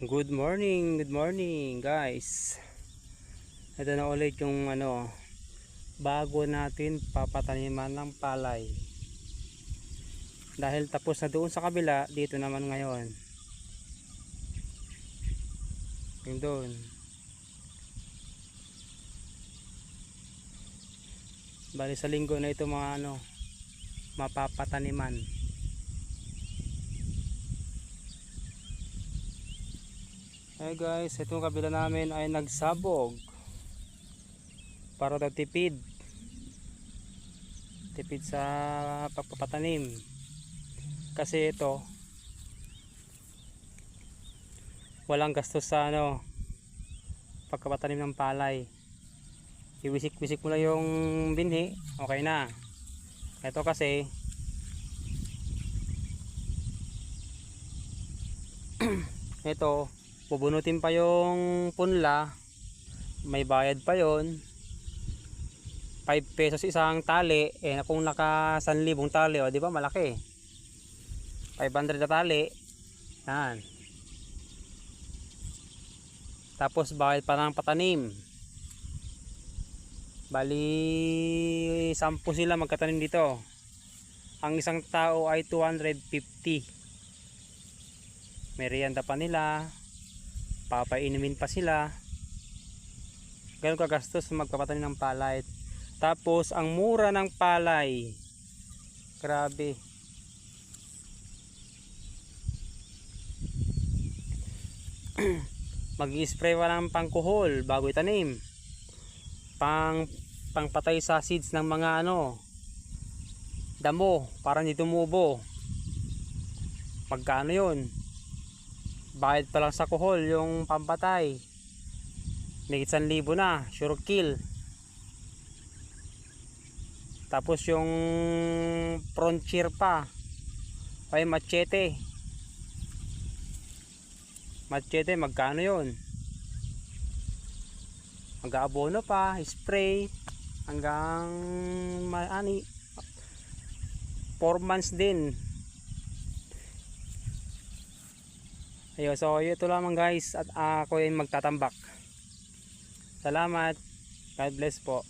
Good morning guys. Ito na ulit yung bago natin papataniman ng palay. Dahil tapos na doon sa kabila, dito naman ngayon. Yung doon. Bali sa linggo na ito mga mapapataniman. Hey guys, itong kabila namin ay nagsabog para daw tipid sa pagpapatanim, kasi ito walang gastos sa pagpapatanim ng palay. Iwisik-wisik mo lang yung binhi, okay na. Ito kasi ito bubunutin pa yung punla, may bayad pa yon, 5 pesos isang tali. Kung naka 1,000 tali, di ba malaki, 500 na tali yan. Tapos bayad pa ng patanim. Bali 10 sila magkatanim dito. Ang isang tao ay 250. Merienda pa nila, papainumin pa sila. Ganun kagastos magpapatanim ng palay. Tapos ang mura ng palay, grabe. Mag-i-spray pa ng pangkuhol bago itanim, pangpatay sa seeds ng mga damo para hindi tumubo. Magkano yun? Bayad pa lang sa kuhol yung pampatay, may 1,000 na, sure kill. Tapos yung frontier pa ay machete, magkano yun? Mag-aabono pa, spray hanggang 4 months din. Ayun, so ito lamang guys, at ako ay magtatambak. Salamat, God bless po.